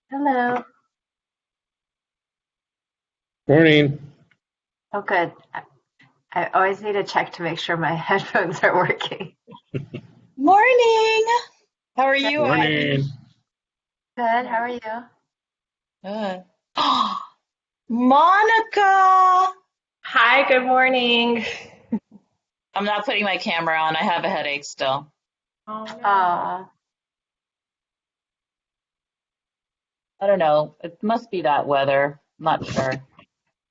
Hello. Morning. Oh, good. I always need to check to make sure my headphones are working. Morning. How are Good. you, Ivy? Morning. Good. How are you? Good. Monica. Hi, good morning. I'm not putting my camera on. I have a headache still. Oh no. Uh, I don't know. It must be that weather. I'm not sure.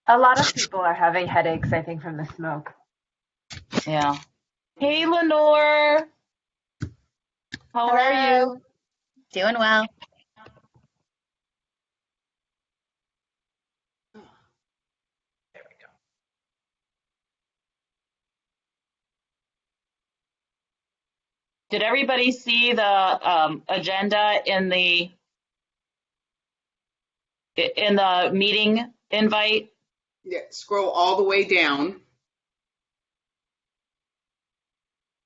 a lot of people are having headaches, I think, from the smoke. Yeah. Hey, Lenore. How are Hello, you? doing well. Did everybody see the agenda in the meeting invite? Yeah, scroll all the way down.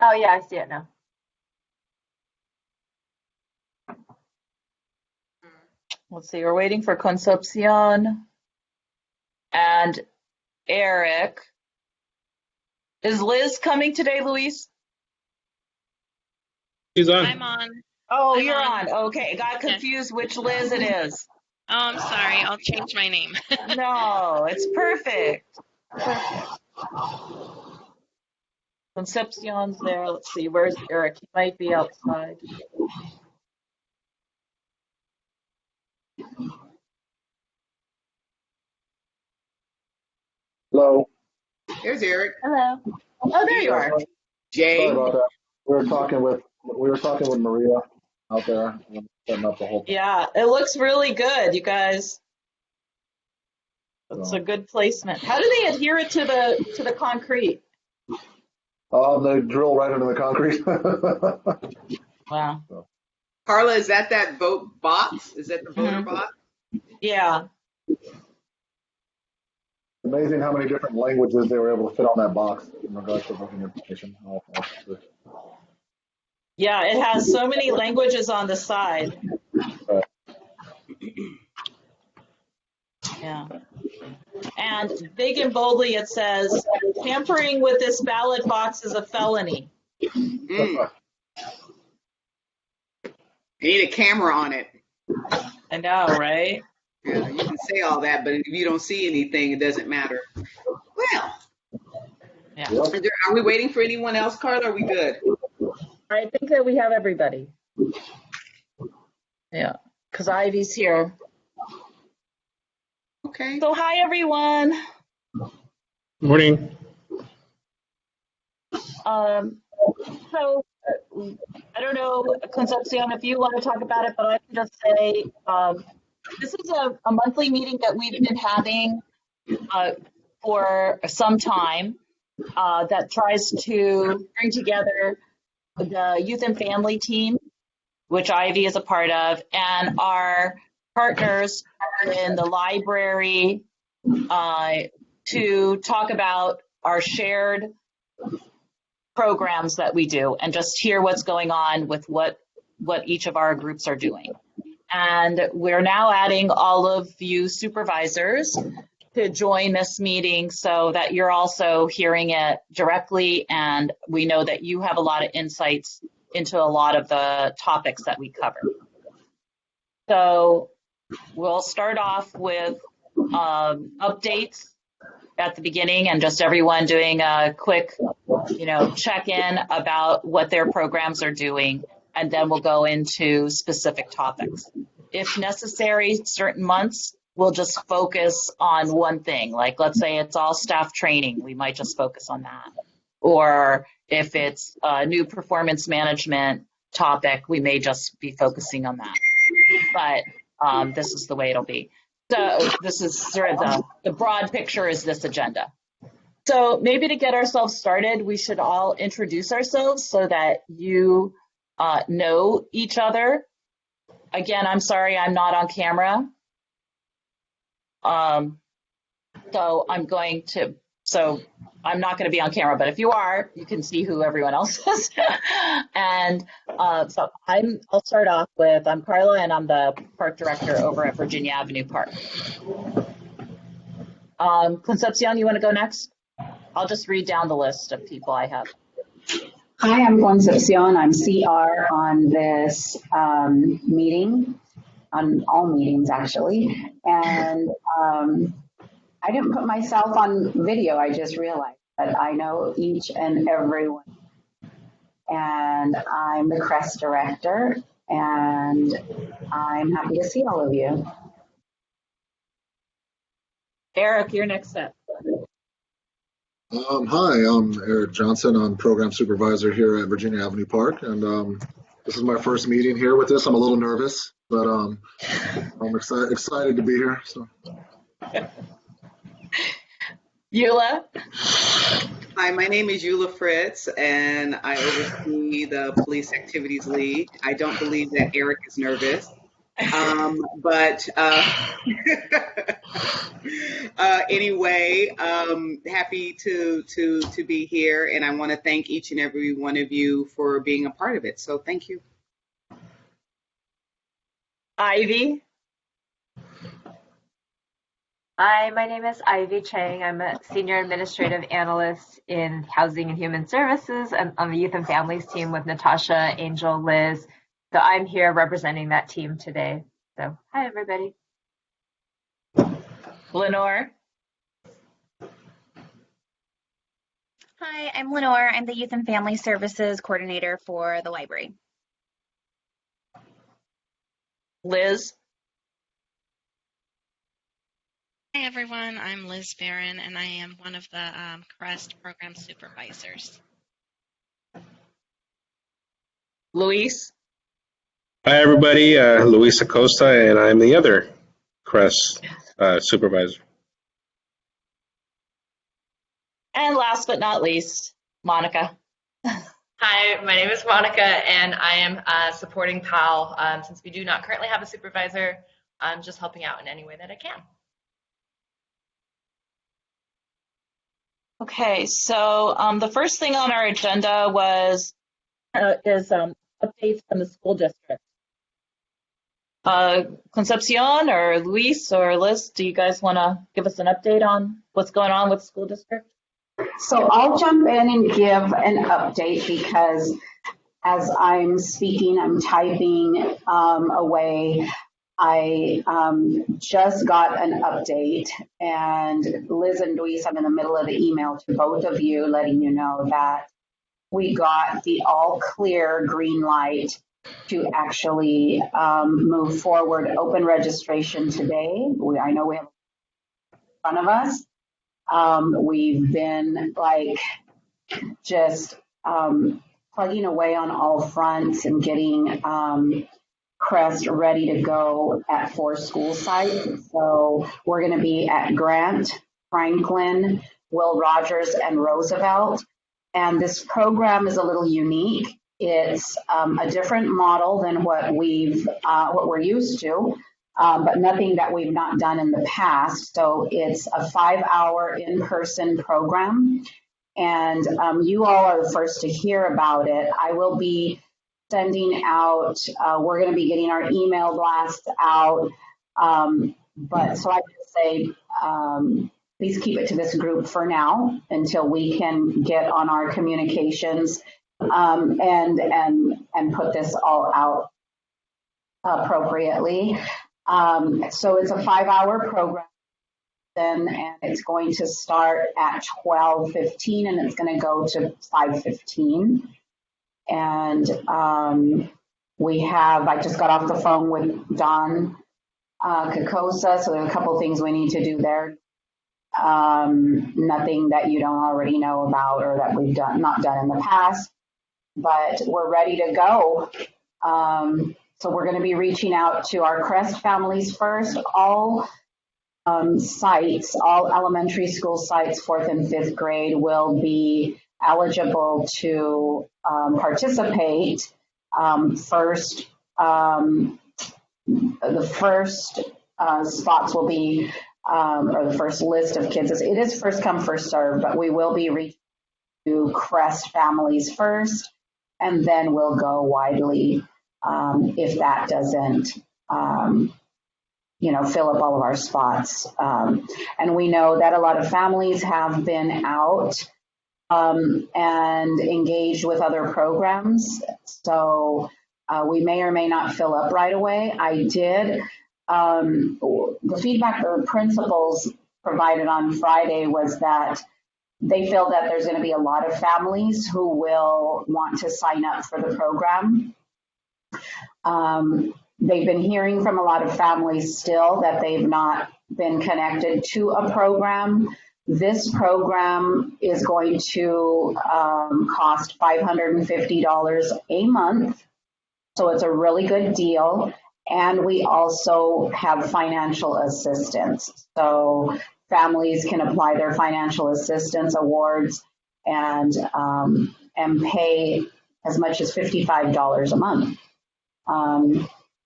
Oh, yeah, I see it now. Let's see. We're waiting for Concepcion and Eric. Is Liz coming today, Luis? He's I'm on. on. Oh, I'm you're on. on. Okay, got Yeah. confused which Liz it is. Oh, I'm sorry. I'll change my name. No, it's perfect. Perfect. Concepcion's there. Let's see, where's Eric? He might be outside. Hello. There's Eric. Hello. Oh, there you Neil. Yeah, are. sorry Jay. about that. We were talking with Maria out there, setting up the whole thing. Yeah, it looks really good, you guys. It's a So, good placement. How do they adhere it to the concrete? they drill right into the concrete. Wow. So, Carla, is that vote box? Is that the voter Hmm. box? Yeah. amazing how many different languages they were able to fit on that box in regards to voting information. Yeah, it has so many languages on the side. But, Yeah. And big and boldly it says, tampering with this ballot box is a felony. Mm. You need a camera on it. I know, right? Yeah, you can say all that, but if you don't see anything, it doesn't matter. Well, Yeah. yep. are we waiting for anyone else, Carla? Are we good? I think that we have everybody. Yeah, because Ivy's here. Okay. So hi, everyone. Morning. Um, so I don't know, Concepcion, if you want to talk about it, but I can just say this is a monthly meeting that we've been having for some time that tries to bring together the youth and family team, which Ivy is a part of, and our partners in the library to talk about our shared programs that we do and just hear what's going on with what each of our groups are doing. And we're now adding all of you supervisors to join this meeting so that you're also hearing it directly, and we know that you have a lot of insights into a lot of the topics that we cover. So we'll start off with updates at the beginning and just everyone doing a quick, check-in about what their programs are doing, and then we'll go into specific topics. If necessary, certain months, we'll just focus on one thing. Like, let's say it's all staff training, we might just focus on that. Or if it's a new performance management topic, we may just be focusing on that. But this is the way it'll be. So this is sort of the broad picture is this agenda. So maybe to get ourselves started, we should all introduce ourselves so that you know each other. Again, I'm sorry I'm not on camera. So I'm going to So I'm not going to be on camera, but if you are, you can see who everyone else is. And so I'll start off with, I'm Carla, and I'm the park director over at Virginia Avenue Park. Concepcion, you want to go next? I'll just read down the list of people I have. Hi, I'm Concepcion. I'm CR on this meeting, on all meetings actually. And I didn't put myself on video, I just realized, but I know each and every one. And I'm the CREST director, and I'm happy to see all of you. Eric, you're next up. Hi, I'm Eric Johnson. I'm program supervisor here at Virginia Avenue Park, and this is my first meeting here with this. I'm a little nervous, but I'm excited to be here. So. Eula. Hi, my name is Eula Fritz, and I oversee the Police Activities Lead. I don't believe that Eric is nervous, but anyway, happy to be here, and I want to thank each and every one of you for being a part of it. So thank you. Ivy. Hi, my name is Ivy Chang. I'm a senior administrative analyst in Housing and Human Services. I'm on the Youth and Families team with Natasha, Angel, Liz. So I'm here representing that team today. So hi, everybody. Lenore. Hi, I'm Lenore. I'm the Youth and Family Services Coordinator for the library. Liz. Hi everyone, I'm Liz Barron and I am one of the CREST program supervisors. Luis. Hi, everybody. Luis Acosta, and I'm the other CREST supervisor. And last but not least, Monica. Hi, my name is Monica, and I am supporting PAL. Since we do not currently have a supervisor, I'm just helping out in any way that I can. Okay, so the first thing on our agenda is updates from the school district. Concepcion or Luis or Liz, do you guys want to give us an update on what's going on with the school district? So I'll jump in and give an update because as I'm speaking, I'm typing away. I just got an update, and Liz and Luis, I'm in the middle of the email to both of you letting you know that we got the all clear green light to actually move forward open registration today. I know we have in front of us. We've been like just plugging away on all fronts and getting CREST ready to go at 4 school sites. So we're going to be at Grant, Franklin, Will Rogers, and Roosevelt. And this program is a little unique. It's a different model than what we're used to, but nothing that we've not done in the past. So it's a 5-hour in-person program, and you all are the first to hear about it. I will be sending out, we're going to be getting our email blasts out, but so I would say, please keep it to this group for now until we can get on our communications and put this all out appropriately. So it's a 5-hour program, and it's going to start at 12:15 and it's going to go to 5:15. And I just got off the phone with Don Kakosa, so there's a couple things we need to do there. Nothing that you don't already know about or that we've not done in the past, but we're ready to go. So we're going to be reaching out to our CREST families first. All sites, all elementary school sites, 4th and 5th grade, will be eligible to participate. The first spots will be or the first list of kids. It is first come, first serve, but we will be reaching to Crest families first, and then we'll go widely if that doesn't, fill up all of our spots. And we know that a lot of families have been out and engaged with other programs. So we may or may not fill up right away. I did. The feedback the principals provided on Friday was that they feel that there's going to be a lot of families who will want to sign up for the program. They've been hearing from a lot of families still that they've not been connected to a program. This program is going to cost $550 a month. So it's a really good deal. And we also have financial assistance. So families can apply their financial assistance awards and pay as much as $55 a month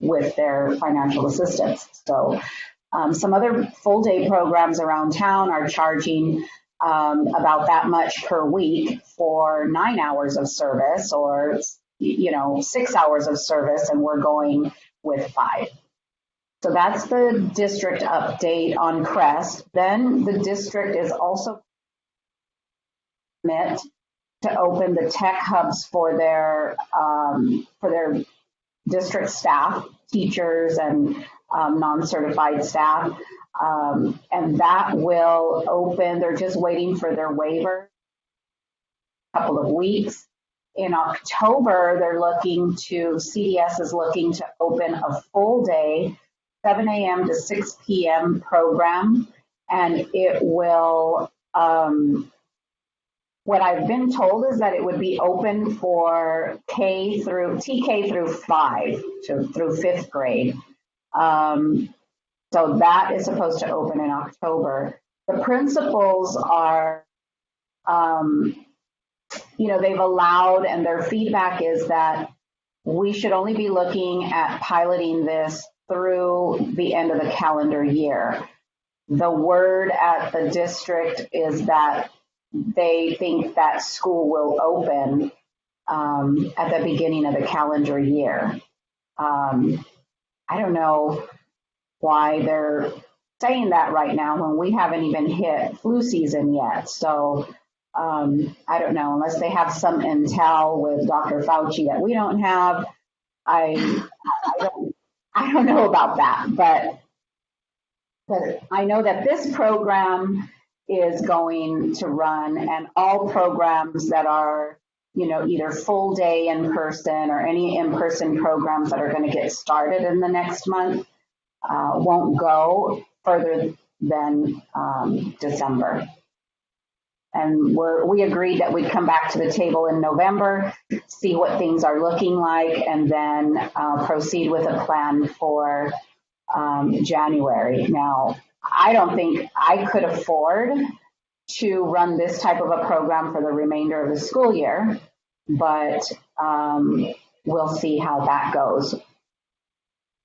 with their financial assistance. So some other full day programs around town are charging about that much per week for 9 hours of service, or 6 hours of service, and we're going with 5. So that's the district update on Crest. Then the district is also commit to open the tech hubs for their district staff, teachers, and non-certified staff. And that will open, they're just waiting for their waiver, a couple of weeks. In October, CDS is looking to open a full day, 7 a.m. to 6 p.m. program. And it will, what I've been told is that it would be open for TK through 5, through 5th grade. So that is supposed to open in October. The principals are, they've allowed, and their feedback is that we should only be looking at piloting this through the end of the calendar year. The word at the district is that they think that school will open at the beginning of the calendar year. I don't know why they're saying that right now when we haven't even hit flu season yet. So I don't know, unless they have some intel with Dr. Fauci that we don't have. I don't know about that, but I know that this program is going to run, and all programs that are, either full day in person or any in-person programs that are going to get started in the next month won't go further than December. And we agreed that we'd come back to the table in November, see what things are looking like, and then proceed with a plan for January. Now, I don't think I could afford to run this type of a program for the remainder of the school year, but we'll see how that goes.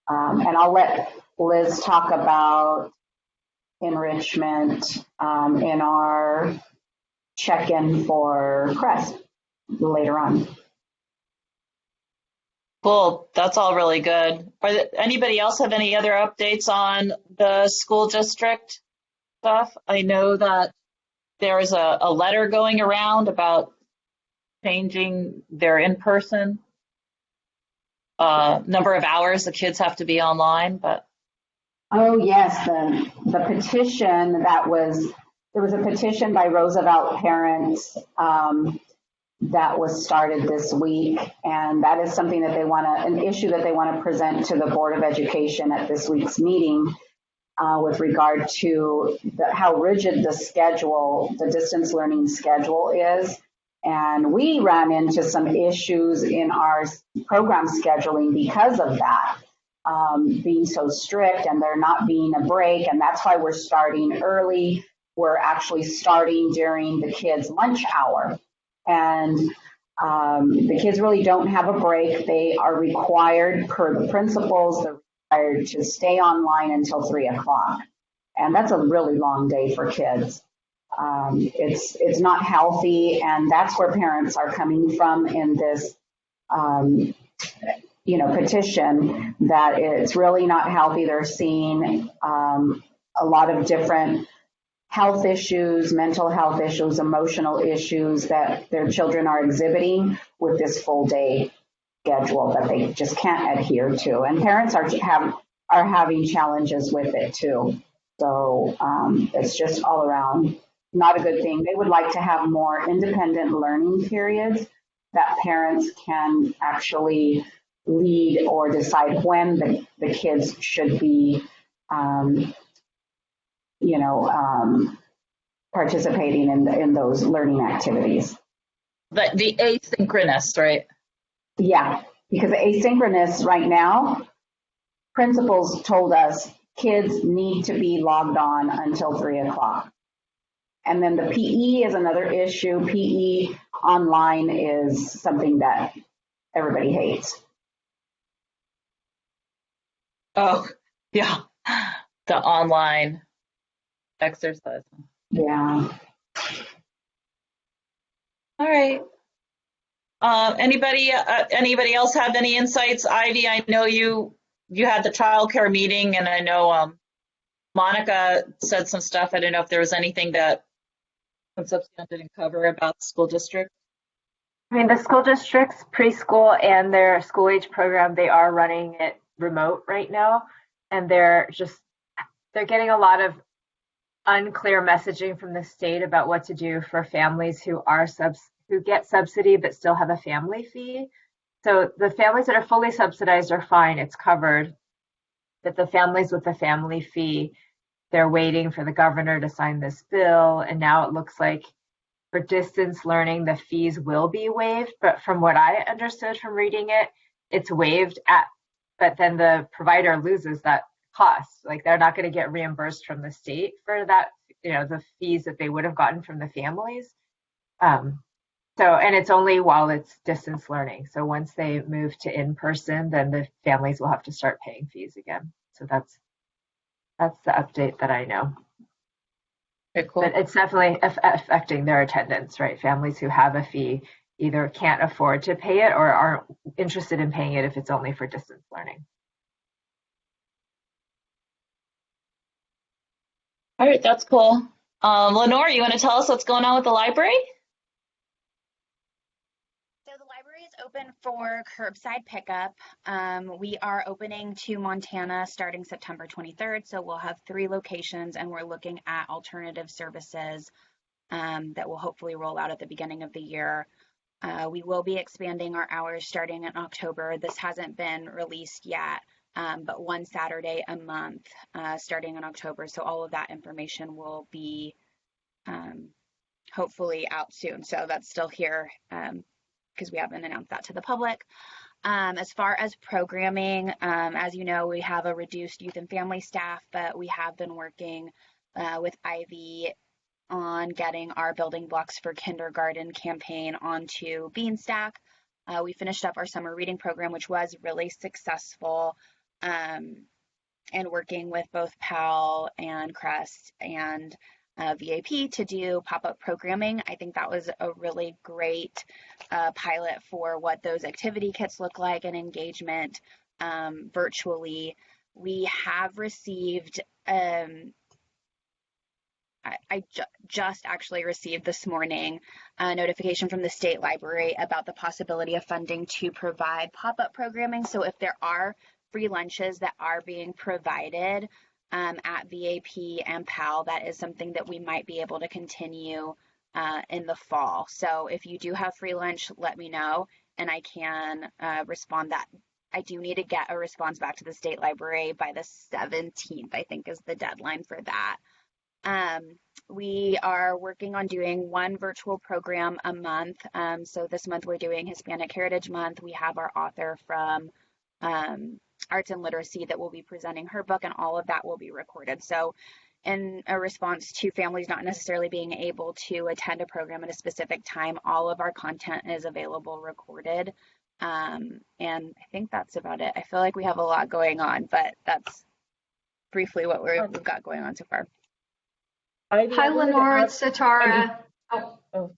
And I'll let Liz talk about enrichment in our check-in for Crest later on. Cool. That's all really good. Anybody else have any other updates on the school district stuff? I know that there is a letter going around about changing their in-person number of hours the kids have to be online, but. Oh, yes, the petition there was a petition by Roosevelt parents that was started this week, and that is something that an issue that they want to present to the Board of Education at this week's meeting with regard to how rigid the distance learning schedule is. And we ran into some issues in our program scheduling because of that, being so strict and there not being a break, and that's why we're starting early. We're actually starting during the kids' lunch hour. And the kids really don't have a break. They are required, per the principals, they're required to stay online until 3 o'clock. And that's a really long day for kids. It's not healthy, and that's where parents are coming from in this, petition, that it's really not healthy. They're seeing a lot of different health issues, mental health issues, emotional issues that their children are exhibiting with this full day schedule that they just can't adhere to. And parents are having challenges with it too. So it's just all around not a good thing. They would like to have more independent learning periods that parents can actually lead or decide when the kids should be, participating in those learning activities. But the asynchronous, right? Yeah, because asynchronous right now, principals told us kids need to be logged on until 3 o'clock. And then the PE is another issue. PE online is something that everybody hates. Oh, yeah. The online exercise. Yeah. All right. Anybody else have any insights? Ivy, I know you had the childcare meeting, and I know Monica said some stuff. I don't know if there was anything that Concepcion didn't cover about the school district. I mean, the school district's preschool and their school age program, they are running it remote right now, and they're getting a lot of unclear messaging from the state about what to do for families who get subsidy but still have a family fee. So the families that are fully subsidized are fine, it's covered. But the families with the family fee, they're waiting for the governor to sign this bill. And now it looks like for distance learning, the fees will be waived. But from what I understood from reading it, it's waived but then the provider loses that cost. Like they're not going to get reimbursed from the state for that, the fees that they would have gotten from the families. And it's only while it's distance learning. So once they move to in-person, then the families will have to start paying fees again. So that's the update that I know. Okay, cool. But it's definitely affecting their attendance, right? Families who have a fee either can't afford to pay it or aren't interested in paying it if it's only for distance learning. All right, that's cool. Lenore, you want to tell us what's going on with the library? So the library is open for curbside pickup. We are opening to Montana starting September 23rd. So we'll have 3 locations, and we're looking at alternative services that will hopefully roll out at the beginning of the year. We will be expanding our hours starting in October. This hasn't been released yet, but one Saturday a month starting in October. So all of that information will be hopefully out soon. So that's still here because we haven't announced that to the public. As far as programming, as you know, we have a reduced youth and family staff, but we have been working with Ivy on getting our Building Blocks for Kindergarten campaign onto Beanstack. We finished up our summer reading program, which was really successful, and working with both PAL and Crest and VAP to do pop-up programming. I think that was a really great pilot for what those activity kits look like and engagement virtually. We have received I just actually received this morning a notification from the state library about the possibility of funding to provide pop-up programming. So if there are free lunches that are being provided at VAP and PAL, that is something that we might be able to continue in the fall. So if you do have free lunch, let me know and I can respond that. I do need to get a response back to the state library by the 17th, I think is the deadline for that. We are working on doing 1 virtual program a month. So this month we're doing Hispanic Heritage Month. We have our author from Arts and Literacy that will be presenting her book, and all of that will be recorded. So in a response to families not necessarily being able to attend a program at a specific time, all of our content is available recorded. And I think that's about it. I feel like we have a lot going on, but that's briefly what we've got going on so far. Hi, Lenore, it's Satara. Oh.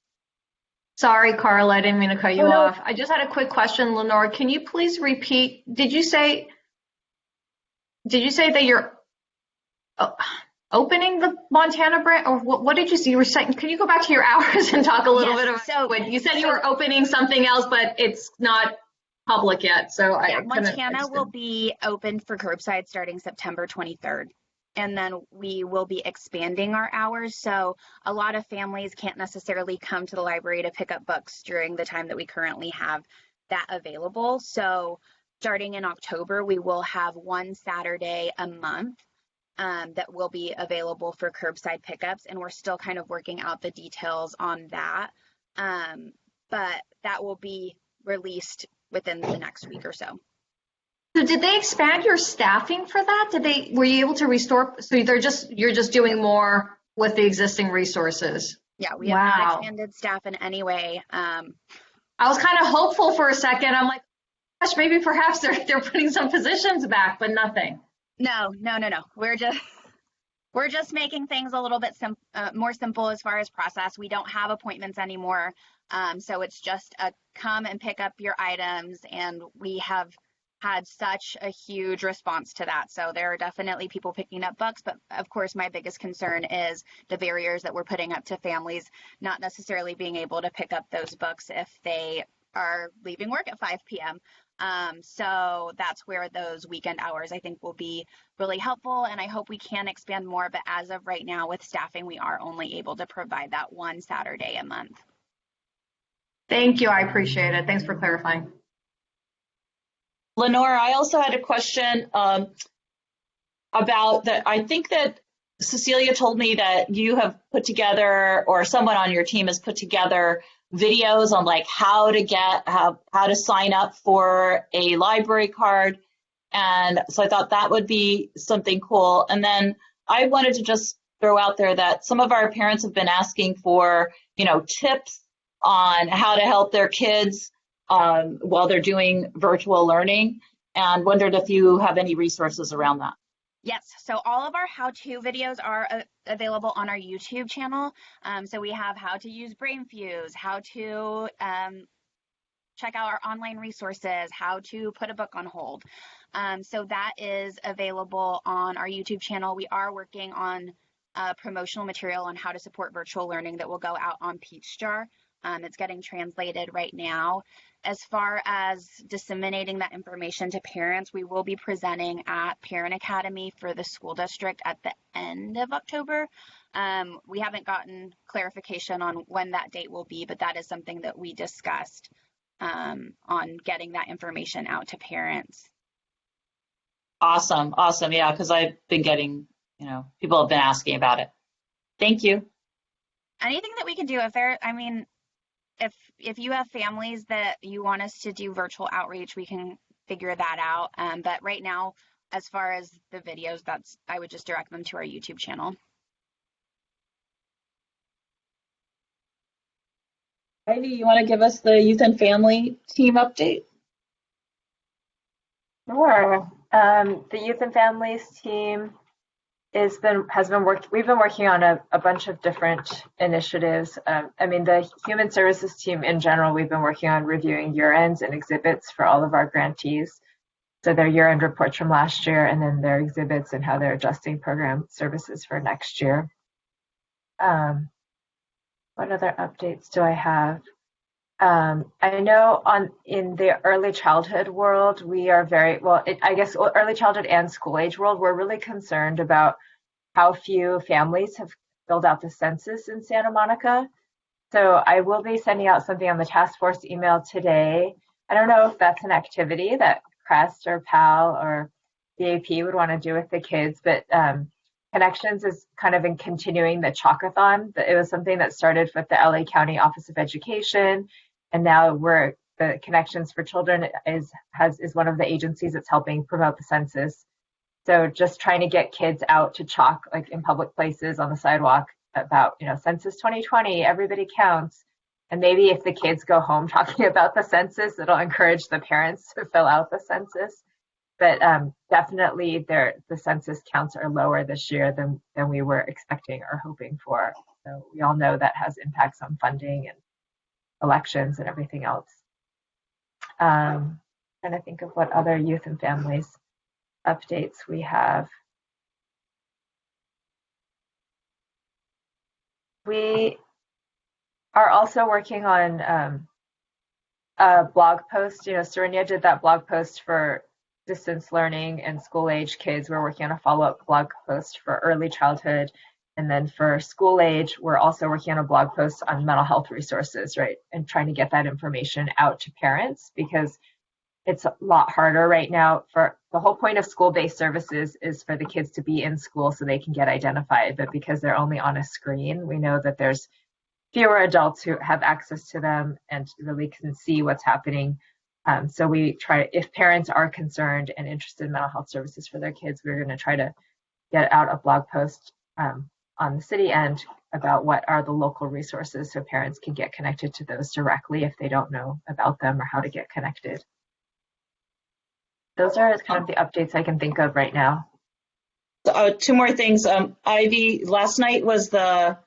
Sorry, Carla, I didn't mean to cut you off. I just had a quick question, Lenore. Can you please repeat? Did you say that you're opening the Montana branch, or what did you say? You were saying, can you go back to your hours and talk a little bit about what you said? You were opening something else, but it's not public yet. So Montana will be open for curbside starting September 23rd. And then we will be expanding our hours. So a lot of families can't necessarily come to the library to pick up books during the time that we currently have that available. So starting in October, we will have one Saturday a month that will be available for curbside pickups. And we're still kind of working out the details on that. But that will be released within the next week or so. So did they expand your staffing for that? Were you able to restore? So you're just doing more with the existing resources? Yeah, we have not expanded staff in any way. I was kind of hopeful for a second. I'm like, gosh, maybe perhaps they're putting some positions back, but nothing. No. We're just making things a little bit more simple as far as process. We don't have appointments anymore. So it's just a come and pick up your items, and we have had such a huge response to that. So there are definitely people picking up books, but of course my biggest concern is the barriers that we're putting up to families not necessarily being able to pick up those books if they are leaving work at 5 p.m. So that's where those weekend hours I think will be really helpful, and I hope we can expand more, but as of right now with staffing, we are only able to provide that one Saturday a month. Thank you, I appreciate it. Thanks for clarifying. Lenore, I also had a question about that. I think that Cecilia told me that you have put together, or someone on your team has put together, videos on like how to sign up for a library card. And so I thought that would be something cool. And then I wanted to just throw out there that some of our parents have been asking for, tips on how to help their kids while they're doing virtual learning, and wondered if you have any resources around that. Yes, so all of our how-to videos are available on our YouTube channel. So we have how to use BrainFuse, how to check out our online resources, how to put a book on hold. So that is available on our YouTube channel. We are working on promotional material on how to support virtual learning that will go out on Peachjar. It's getting translated right now. As far as disseminating that information to parents, we will be presenting at Parent Academy for the school district at the end of October. We haven't gotten clarification on when that date will be, but that is something that we discussed on getting that information out to parents. Awesome. Yeah, because I've been getting, people have been asking about it. Thank you. Anything that we can do, if you have families that you want us to do virtual outreach, we can figure that out. But right now, as far as the videos, I would just direct them to our YouTube channel. Ivy, you want to give us the youth and family team update? Sure. The youth and families team we've been working on a bunch of different initiatives. The human services team in general, we've been working on reviewing year ends and exhibits for all of our grantees. So their year end reports from last year, and then their exhibits and how they're adjusting program services for next year. What other updates do I have? I know in the early childhood world, we are early childhood and school age world, we're really concerned about how few families have filled out the census in Santa Monica. So I will be sending out something on the task force email today. I don't know if that's an activity that CREST or PAL or BAP would want to do with the kids, but Connections is kind of in continuing the Chalkathon. It was something that started with the LA County Office of Education, and now the Connections for Children is one of the agencies that's helping promote the census. So just trying to get kids out to chalk, like in public places on the sidewalk, about Census 2020, everybody counts. And maybe if the kids go home talking about the census, it'll encourage the parents to fill out the census. but definitely the census counts are lower this year than we were expecting or hoping for. So we all know that has impacts on funding and elections and everything else. Trying to think of what other youth and families updates we have. We are also working on a blog post. Serenia did that blog post for distance learning and school age kids. We're working on a follow-up blog post for early childhood. And then for school age, we're also working on a blog post on mental health resources, right? And trying to get that information out to parents, because it's a lot harder right now. For the whole point of school-based services is for the kids to be in school so they can get identified. But because they're only on a screen, we know that there's fewer adults who have access to them and really can see what's happening. So we try, if parents are concerned and interested in mental health services for their kids, we're going to try to get out a blog post on the city end about what are the local resources so parents can get connected to those directly if they don't know about them or how to get connected. Those are kind of the updates I can think of right now. Two more things. Ivy, last night was the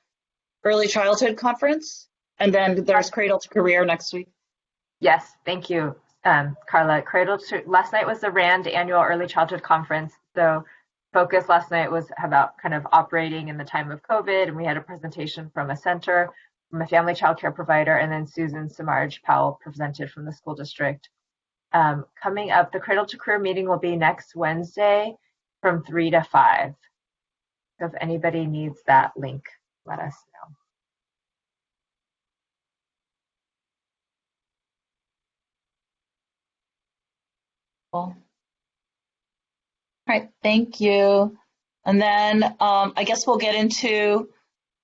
Early Childhood Conference, and then there's Cradle to Career next week. Yes, thank you, Carla. Last night was the RAND Annual Early Childhood Conference. So focus last night was about kind of operating in the time of COVID, and we had a presentation from a center, from a family child care provider, and then Susan Samarj Powell presented from the school district. Coming up, the Cradle to Career meeting will be next Wednesday from 3 to 5. So if anybody needs that link, let us know. Cool. All right, thank you. And then I guess we'll get into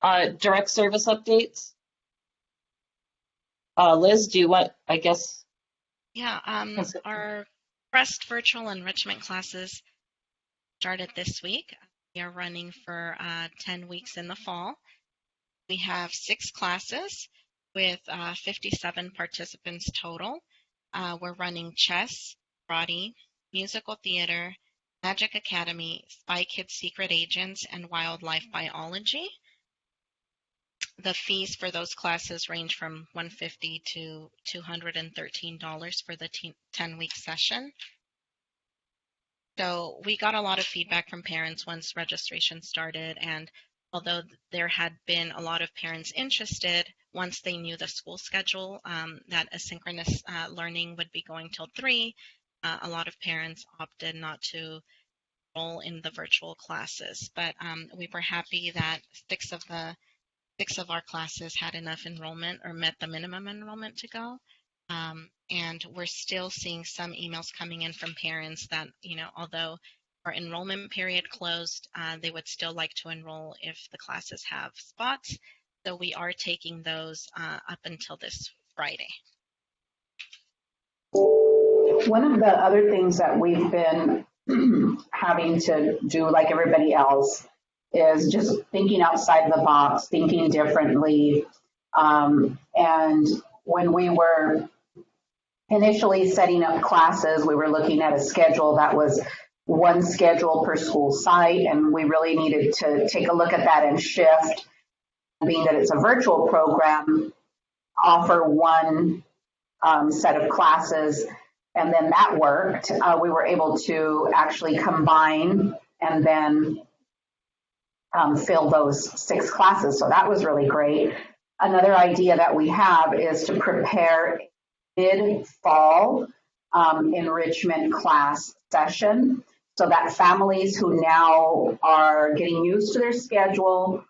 direct service updates. Liz, do you want, I guess? Yeah, our CREST virtual enrichment classes started this week. We are running for 10 weeks in the fall. We have 6 classes with 57 participants total. We're running chess, karate, musical theater, Magic Academy, Spy Kids Secret Agents, and wildlife biology. The fees for those classes range from $150 to $213 for the 10-week session. So we got a lot of feedback from parents once registration started, and although there had been a lot of parents interested, once they knew the school schedule, that asynchronous learning would be going till 3, a lot of parents opted not to enroll in the virtual classes. But we were happy that 6 of our classes had enough enrollment or met the minimum enrollment to go. And we're still seeing some emails coming in from parents that, although our enrollment period closed, they would still like to enroll if the classes have spots. So we are taking those up until this Friday. One of the other things that we've been having to do, like everybody else, is just thinking outside the box, thinking differently. And when we were initially setting up classes, we were looking at a schedule that was one schedule per school site, and we really needed to take a look at that and shift, being that it's a virtual program, offer one set of classes, and then that worked. We were able to actually combine and then fill those 6 classes. So that was really great. Another idea that we have is to prepare mid-fall enrichment class session so that families who now are getting used to their schedule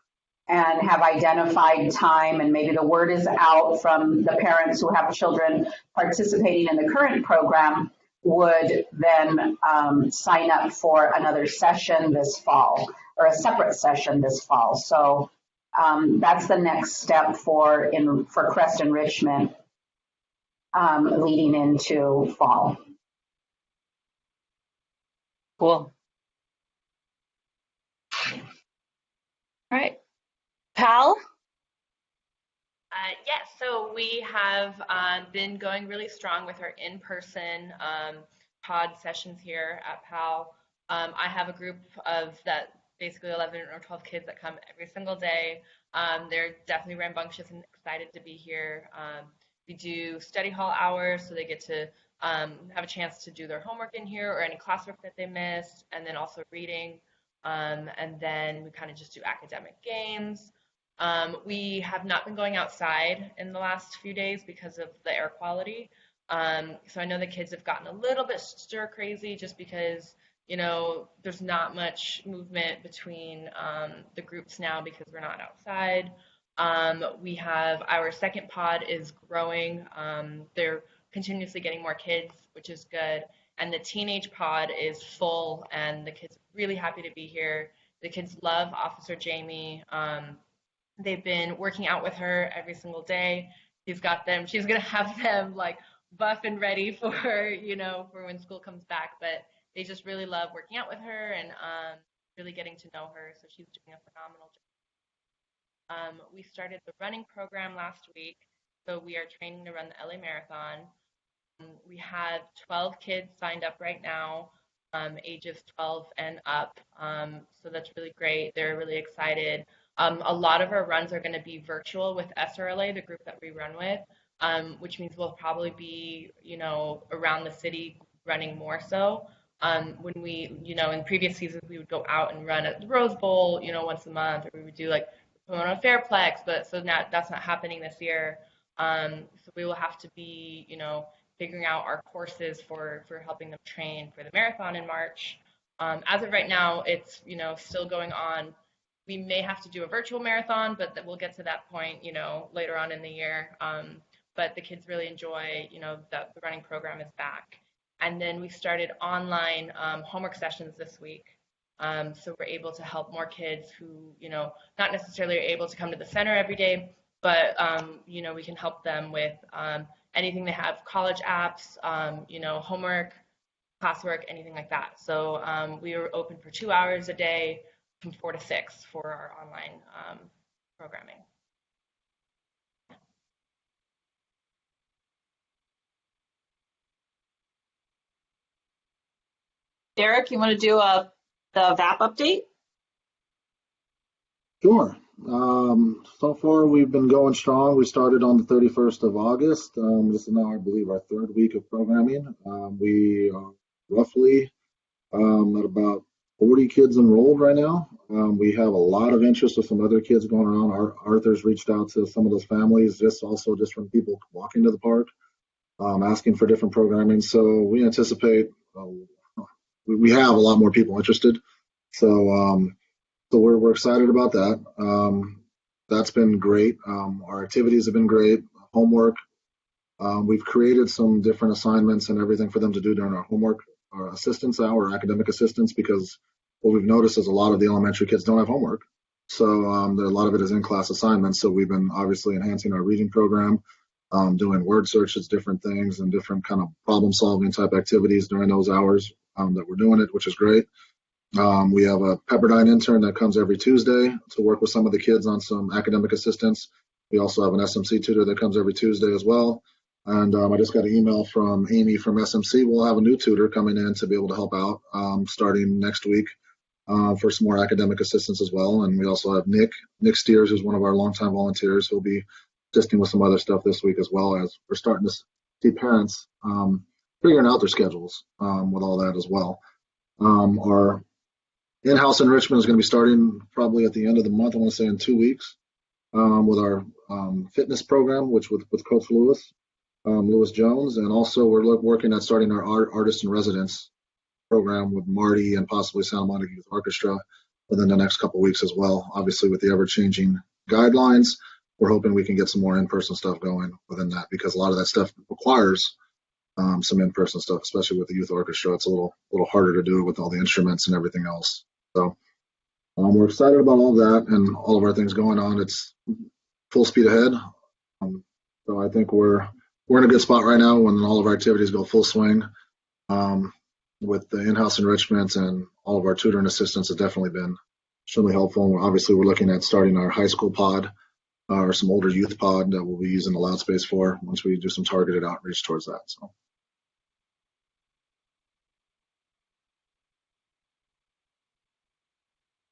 and have identified time, and maybe the word is out from the parents who have children participating in the current program, would then sign up for another session this fall, or a separate session this fall. So that's the next step for CREST enrichment leading into fall. Cool. All right. Pal? Yes, so we have been going really strong with our in-person pod sessions here at PAL. I have a group of that basically 11 or 12 kids that come every single day. They're definitely rambunctious and excited to be here. We do study hall hours, so they get to have a chance to do their homework in here or any classwork that they missed, and then also reading. And then we kind of just do academic games. We have not been going outside in the last few days because of the air quality. So I know the kids have gotten a little bit stir crazy just because, you know, there's not much movement between the groups now because we're not outside. We have our second pod is growing. They're continuously getting more kids, which is good. And the teenage pod is full, and the kids are really happy to be here. The kids love Officer Jamie. They've been working out with her every single day. She's going to have them like buff and ready for, you know, for when school comes back. But they just really love working out with her and really getting to know her. So she's doing a phenomenal job. We started the running program last week. So we are training to run the LA Marathon. We have 12 kids signed up right now, ages 12 and up. So that's really great. They're really excited. A lot of our runs are going to be virtual with SRLA, the group that we run with, which means we'll probably be, you know, around the city running more so. When we, you know, in previous seasons, we would go out and run at the Rose Bowl, you know, once a month, or we would do like Pomona Fairplex, but so now that's not happening this year. So we will have to be, you know, figuring out our courses for helping them train for the marathon in March. As of right now, it's, you know, still going on. We may have to do a virtual marathon, but we'll get to that point, you know, later on in the year. But the kids really enjoy, you know, that the running program is back. And then we started online homework sessions this week. So we're able to help more kids who, you know, not necessarily are able to come to the center every day, but, you know, we can help them with anything they have, college apps, you know, homework, classwork, anything like that. So we are open for 2 hours a day from 4 to 6 for our online programming. Derek, you want to do the VAP update? Sure. So far, we've been going strong. We started on the 31st of August. This is now, I believe, our third week of programming. We are roughly at about 40 kids enrolled right now. We have a lot of interest with some other kids going around. Arthur's reached out to some of those families, just from people walking to the park, asking for different programming. So we anticipate we have a lot more people interested. So we're excited about that. That's been great. Our activities have been great. Homework. We've created some different assignments and everything for them to do during our homework, our assistance hour, academic assistance, because what we've noticed is a lot of the elementary kids don't have homework. So a lot of it is in-class assignments. So we've been obviously enhancing our reading program, doing word searches, different things, and different kind of problem-solving type activities during those hours that we're doing it, which is great. We have a Pepperdine intern that comes every Tuesday to work with some of the kids on some academic assistance. We also have an SMC tutor that comes every Tuesday as well. And I just got an email from Amy from SMC. We'll have a new tutor coming in to be able to help out starting next week for some more academic assistance as well. And we also have Nick Steers, who's one of our longtime volunteers, who'll be assisting with some other stuff this week, as well as we're starting to see parents figuring out their schedules with all that as well. Our in-house enrichment is going to be starting probably at the end of the month, I want to say in 2 weeks, with our fitness program, which with Coach Lewis Jones. And also we're working at starting our artist in residence program with Marty and possibly Santa Monica Youth Orchestra within the next couple of weeks as well. Obviously, with the ever-changing guidelines, we're hoping we can get some more in-person stuff going within that, because a lot of that stuff requires some in-person stuff, especially with the youth orchestra. It's a little harder to do with all the instruments and everything else. So we're excited about all that and all of our things going on. It's full speed ahead. So I think we're in a good spot right now when all of our activities go full swing. With the in-house enrichment and all of our tutoring assistants have definitely been extremely helpful. And obviously, we're looking at starting our high school pod or some older youth pod that we'll be using the loud space for once we do some targeted outreach towards that. So.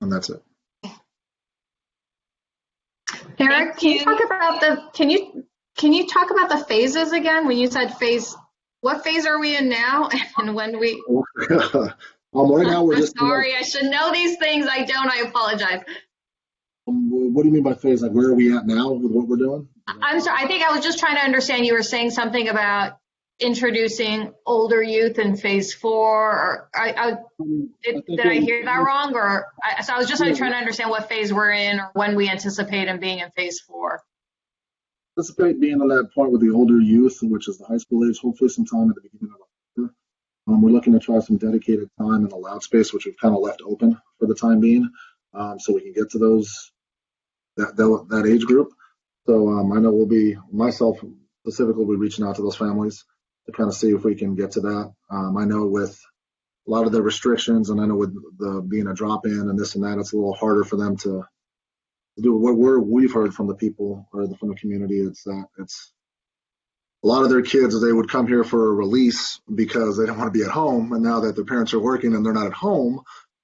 and that's it. Eric, can you talk about the phases again? When you said phase, what phase are we in now? And when we? Right now we're I'm just. sorry, I should know these things. I don't. I apologize. What do you mean by phase? Like, where are we at now with what we're doing? I'm sorry. I think I was just trying to understand. You were saying something about introducing older youth in phase 4. Or did I hear that wrong? So I was just trying to understand what phase we're in or when we anticipate in being in phase 4. Anticipate being on that point with the older youth, which is the high school age, hopefully sometime at the beginning of October. We're looking to try some dedicated time in the loud space, which we've kind of left open for the time being, so we can get to that age group. So I know myself specifically, will be reaching out to those families to kind of see if we can get to that. I know with a lot of the restrictions, and I know with the being a drop-in and this and that, it's a little harder for them to do what we've heard from the people or from the community. It's that it's a lot of their kids, they would come here for a release because they don't want to be at home, and now that their parents are working and they're not at home,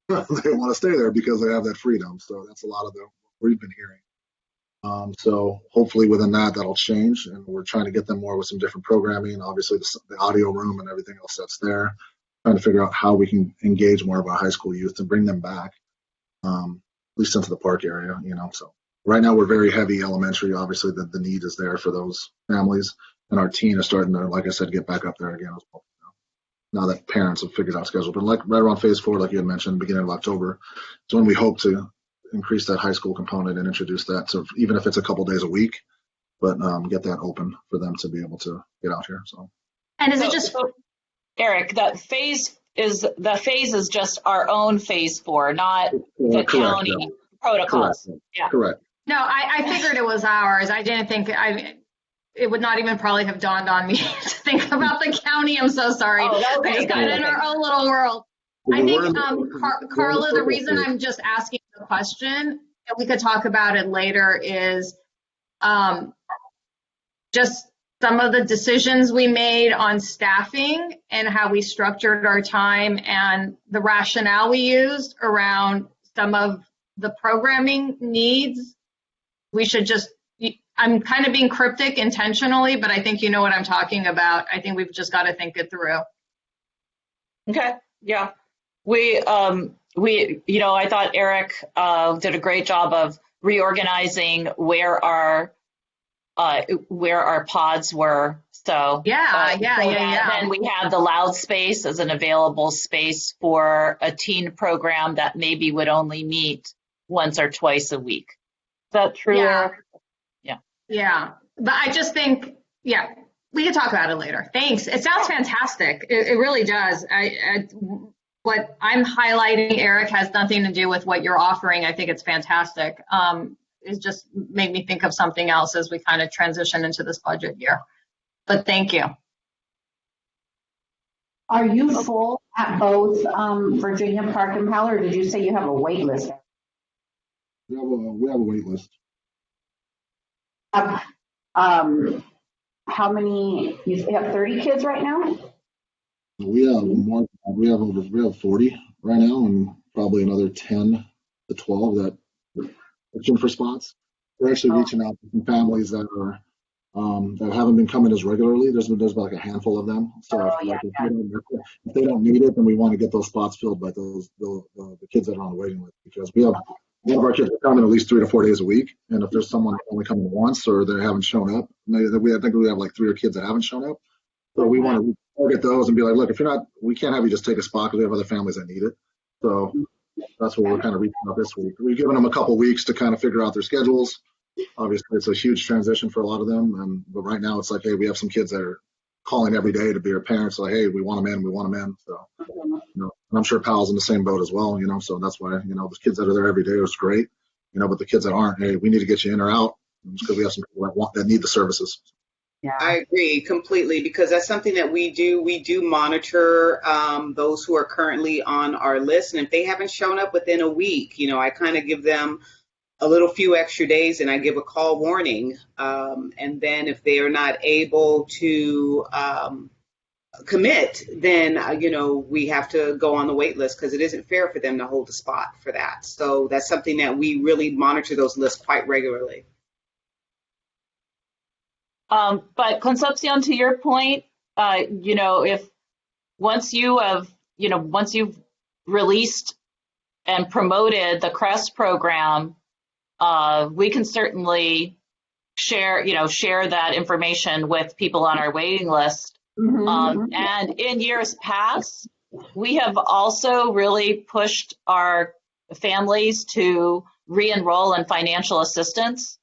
they want to stay there because they have that freedom. So that's a lot of what we've been hearing. So hopefully within that'll change, and we're trying to get them more with some different programming. Obviously the audio room and everything else that's there, trying to figure out how we can engage more of our high school youth and bring them back, at least into the park area, So right now we're very heavy elementary. Obviously the need is there for those families, and our teen is starting to, like I said, get back up there again as well. Now that parents have figured out schedule, but like right around phase 4, like you had mentioned, beginning of October, is when we hope to increase that high school component and introduce that. So even if it's a couple days a week, but get that open for them to be able to get out here. So. And is it just Eric? That phase is just our own phase 4, not the county protocols. Correct. Yeah. Correct. No, I figured it was ours. I didn't think it would not even probably have dawned on me to think about the county. I'm so sorry. Oh, okay. We just got in our own little world. I think, Carla, the reason I'm just asking the question, and we could talk about it later, is just some of the decisions we made on staffing and how we structured our time and the rationale we used around some of the programming needs. We should just, I'm kind of being cryptic intentionally, but I think you know what I'm talking about. I think we've just got to think it through. Okay. Yeah. I thought Eric did a great job of reorganizing where our pods were. So yeah. Then we have the loud space as an available space for a teen program that maybe would only meet once or twice a week. Is that true? Yeah. Yeah. Yeah. But I just think, we can talk about it later. Thanks. It sounds fantastic. It really does. What I'm highlighting, Eric, has nothing to do with what you're offering. I think it's fantastic. It just made me think of something else as we kind of transition into this budget year. But thank you. Are you full at both Virginia Park and Powell, or did you say you have a wait list? We have a wait list. How many? You have 30 kids right now? We have more. We have 40 right now, and probably another 10 to 12 that are looking for spots. We're actually reaching out to some families that are that haven't been coming as regularly. There's like a handful of them. So if they don't need it, then we want to get those spots filled by the kids that are on the waiting list, because we have one of our kids coming at least 3 to 4 days a week, and if there's someone only coming once or they haven't shown up, I think we have like 3 kids that haven't shown up. So we want to target those and be like, look, if you're not, we can't have you just take a spot because we have other families that need it. So that's what we're kind of reaching out this week. We've given them a couple weeks to kind of figure out their schedules. Obviously, it's a huge transition for a lot of them. But right now, it's like, hey, we have some kids that are calling every day to be our parents. Like, hey, we want them in. So, and I'm sure Powell's in the same boat as well. So that's why, the kids that are there every day is great. But the kids that aren't, hey, we need to get you in or out, because we have some people that need the services. Yeah. I agree completely, because that's something that we do. We do monitor those who are currently on our list. And if they haven't shown up within a week, I kind of give them a little few extra days and I give a call warning. And then if they are not able to commit, then we have to go on the wait list because it isn't fair for them to hold a spot for that. So that's something that we really monitor those lists quite regularly. But Concepcion, to your point, if once you've released and promoted the CREST program, we can certainly share that information with people on our waiting list. And in years past, we have also really pushed our families to re-enroll in financial assistance.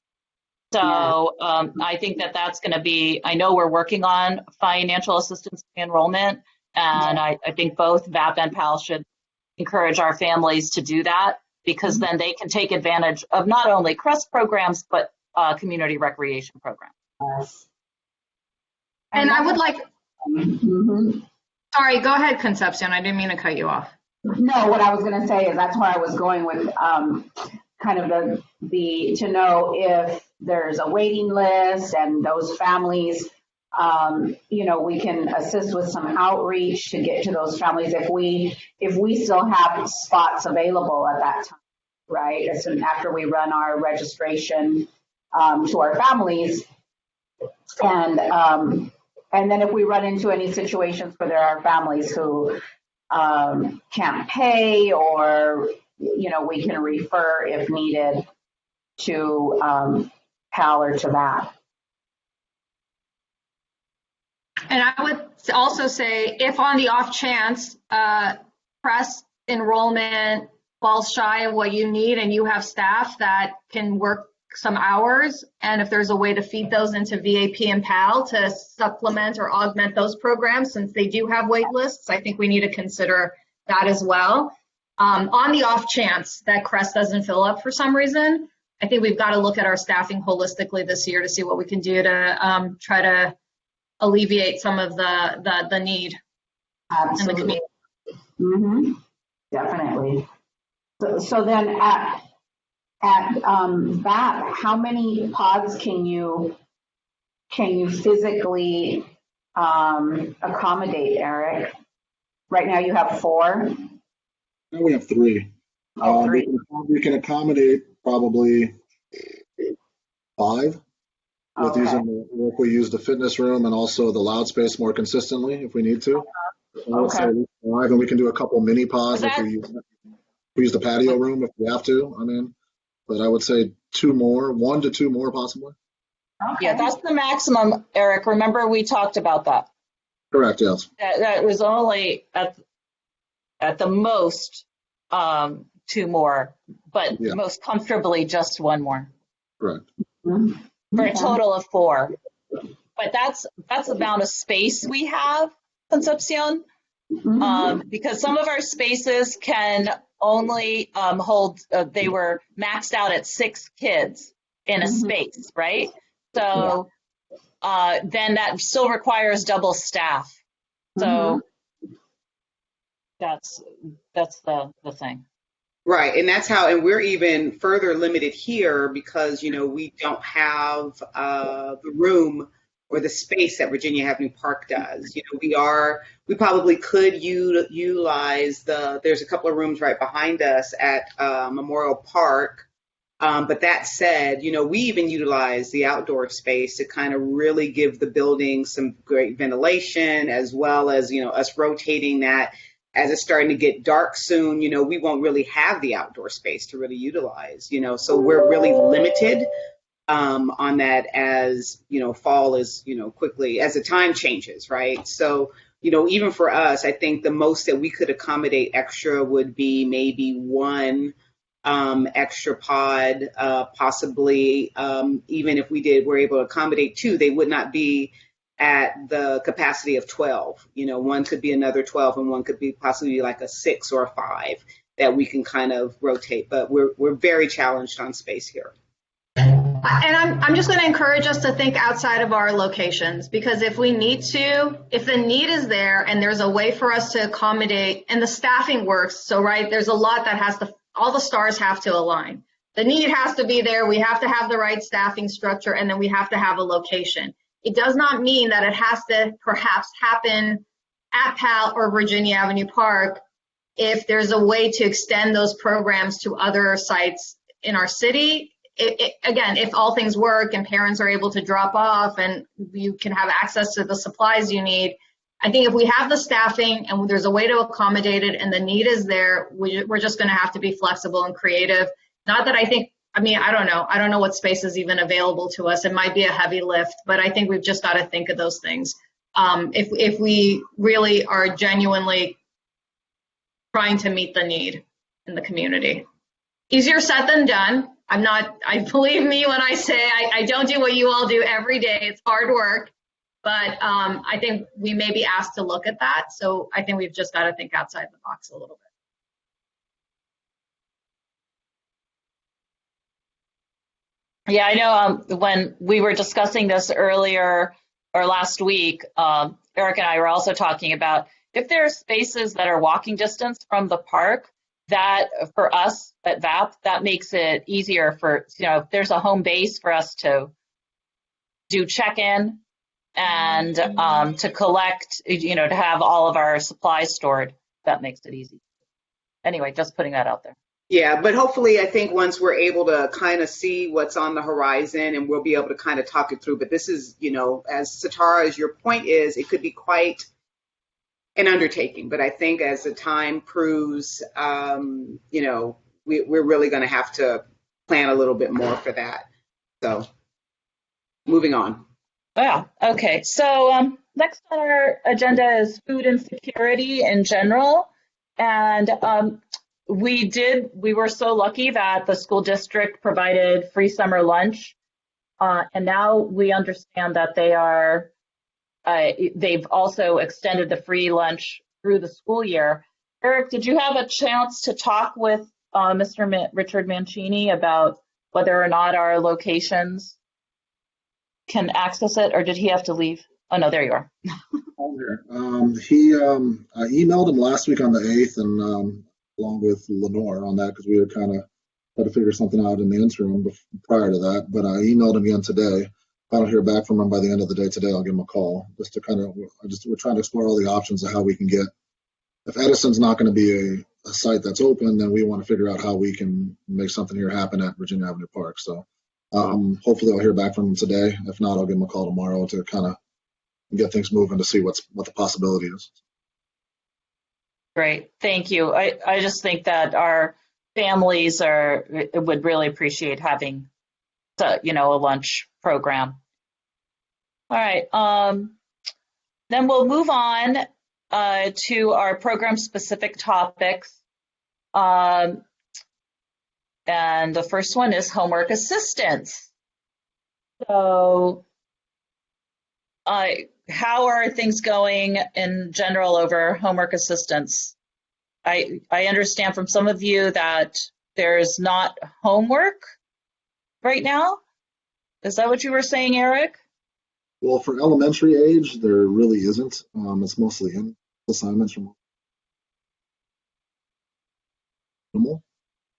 So I think that's going to be, I know we're working on financial assistance enrollment, and I think both VAP and PAL should encourage our families to do that, because then they can take advantage of not only CREST programs, but community recreation programs. Yes. And I would like, sorry, go ahead, Concepcion. I didn't mean to cut you off. No, what I was going to say is that's where I was going with kind of the to know if there's a waiting list and those families, we can assist with some outreach to get to those families if we still have spots available at that time, right? As soon after we run our registration to our families, and then if we run into any situations where there are families who can't pay, or we can refer if needed to PAL or to that. And I would also say, if on the off chance CREST enrollment falls shy of what you need and you have staff that can work some hours, and if there's a way to feed those into VAP and PAL to supplement or augment those programs, since they do have wait lists, I think we need to consider that as well. On the off chance that CREST doesn't fill up for some reason, I think we've got to look at our staffing holistically this year to see what we can do to try to alleviate some of the need in the community. Definitely. So then at VAP, how many pods can you physically accommodate, Eric? Right now you have 4. Now we have 3. Oh, 3. We can accommodate probably 5 with using if we use the fitness room and also the loud space more consistently if we need to. Let's say 5, and we can do a couple mini pods if we use the patio room if we have to. But I would say 2 more, 1 to 2 more possibly. Okay. Yeah, that's the maximum, Eric. Remember, we talked about that. Correct, yes. That was only at the most 2 more, but most comfortably just 1 more. Correct. For a total of 4. But that's the amount of space we have, Concepcion, because some of our spaces can only hold, they were maxed out at 6 kids in a space, right? So then that still requires double staff. So that's the thing. Right, and that's how, and we're even further limited here because, we don't have the room or the space that Virginia Avenue Park does. We probably could utilize there's a couple of rooms right behind us at Memorial Park. But that said, we even utilize the outdoor space to kind of really give the building some great ventilation, as well as, us rotating that. As it's starting to get dark soon, we won't really have the outdoor space to really utilize, so we're really limited on that as, fall is, quickly as the time changes, right? So, even for us, I think the most that we could accommodate extra would be maybe 1 extra pod, possibly even if we're able to accommodate 2, they would not be at the capacity of 12. 1 could be another 12 and 1 could be possibly like a 6 or a 5 that we can kind of rotate, but we're very challenged on space here. And I'm just going to encourage us to think outside of our locations, because if the need is there and there's a way for us to accommodate and the staffing works, so right, there's a lot that all the stars have to align. The need has to be there. We have to have the right staffing structure, and then we have to have a location. It does not mean that it has to perhaps happen at PAL or Virginia Avenue Park, if there's a way to extend those programs to other sites in our city, again, if all things work and parents are able to drop off and you can have access to the supplies you need, I think if we have the staffing and there's a way to accommodate it and the need is there, we're just going to have to be flexible and creative. Not that I don't know. I don't know what space is even available to us. It might be a heavy lift, but I think we've just got to think of those things. If we really are genuinely trying to meet the need in the community. Easier said than done. Believe me when I say I don't do what you all do every day. It's hard work, but I think we may be asked to look at that. So I think we've just got to think outside the box a little bit. Yeah, I know when we were discussing this earlier or last week, Eric and I were also talking about if there are spaces that are walking distance from the park, that for us at VAP, that makes it easier for, if there's a home base for us to do check-in and to collect, to have all of our supplies stored, that makes it easy. Anyway, just putting that out there. Yeah, but hopefully I think once we're able to kind of see what's on the horizon and we'll be able to kind of talk it through. But this is, as Satara, as your point is, it could be quite an undertaking. But I think as the time proves, we're really going to have to plan a little bit more for that. So moving on. Yeah, okay. So next on our agenda is food insecurity in general. And we were so lucky that the school district provided free summer lunch. And now we understand that they've also extended the free lunch through the school year. Eric, did you have a chance to talk with Mr. Richard Mancini about whether or not our locations can access it, or did he have to leave? Oh, no, there you are. I'm here. I emailed him last week on the 8th and along with Lenore on that because we had kind of had to figure something out in the interim prior to that. But I emailed him again today. If I don't hear back from him by the end of the day today, I'll give him a call just to we're trying to explore all the options of how we can get. If Edison's not going to be a site that's open, then we want to figure out how we can make something here happen at Virginia Avenue Park. So hopefully I'll hear back from him today. If not, I'll give him a call tomorrow to kind of get things moving to see what the possibility is. Great, thank you. I just think that our families would really appreciate having a lunch program. All right, then we'll move on to our program specific topics. And the first one is homework assistance. So how are things going in general over homework assistance? I understand from some of you that there's not homework right now. Is that what you were saying, Eric? Well, for elementary age, there really isn't. It's mostly in assignments from normal,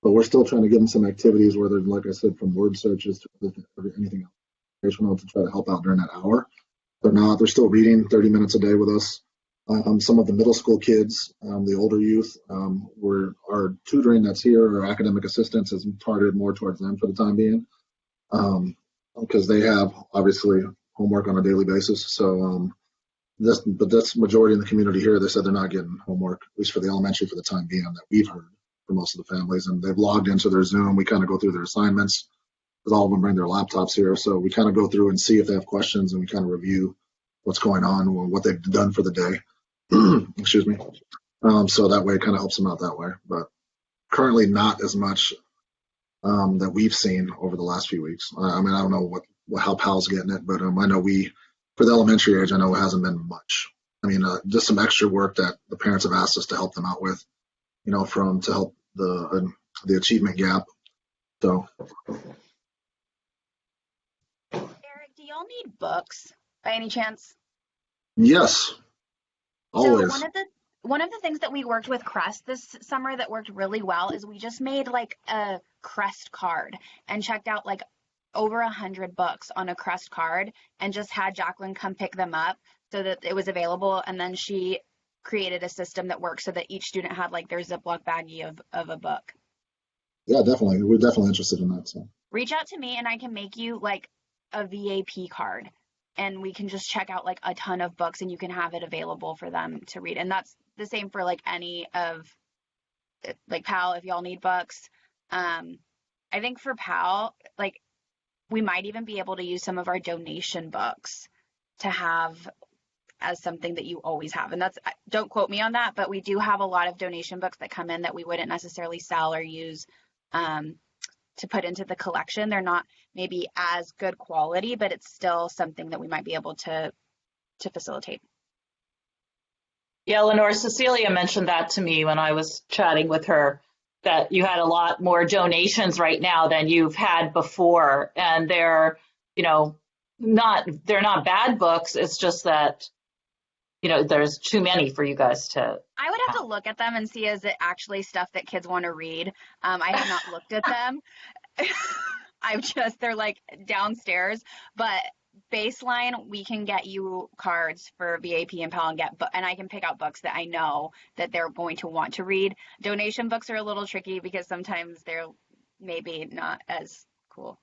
but we're still trying to give them some activities where they're, like I said, from word searches to anything else to try to help out during that hour. They're still reading 30 minutes a day with us. Some of the middle school kids, the older youth, our tutoring that's here, our academic assistance is targeted more towards them for the time being, because they have obviously homework on a daily basis. So that's majority in the community here. They said they're not getting homework, at least for the elementary for the time being, that we've heard for most of the families. And they've logged into their Zoom. We kind of go through their assignments, because all of them bring their laptops here. So we kind of go through and see if they have questions, and we kind of review what's going on and what they've done for the day. Excuse me. So that way it kind of helps them out that way. But currently not as much that we've seen over the last few weeks. I mean, I don't know how PAL's getting it, but I know for the elementary age, I know it hasn't been much. I mean, just some extra work that the parents have asked us to help them out with, to help the achievement gap. So. Eric, do y'all need books by any chance? Yes, always. So one of the things that we worked with Crest this summer that worked really well is we just made like a Crest card and checked out like over 100 books on a Crest card and just had Jacqueline come pick them up so that it was available. And then she created a system that works so that each student had like their Ziploc baggie of a book. Yeah, definitely. We're definitely interested in that. So Reach out to me and I can make you like a VAP card, and we can just check out like a ton of books and you can have it available for them to read. And that's the same for like any of like PAL if y'all need books. I think for PAL, like we might even be able to use some of our donation books to have as something that you always have. And that's, don't quote me on that, but we do have a lot of donation books that come in that we wouldn't necessarily sell or use to put into the collection. They're not maybe as good quality, but it's still something that we might be able to facilitate. Yeah, Lenore, Cecilia mentioned that to me when I was chatting with her, that you had a lot more donations right now than you've had before. And they're, you know, they're not bad books. It's just that, you know, there's too many for you guys to. I would have to look at them and see, is it actually stuff that kids want to read? I have not looked at them. They're like downstairs, but baseline, we can get you cards for VAP and PAL and I can pick out books that I know that they're going to want to read. Donation books are a little tricky because sometimes they're maybe not as cool.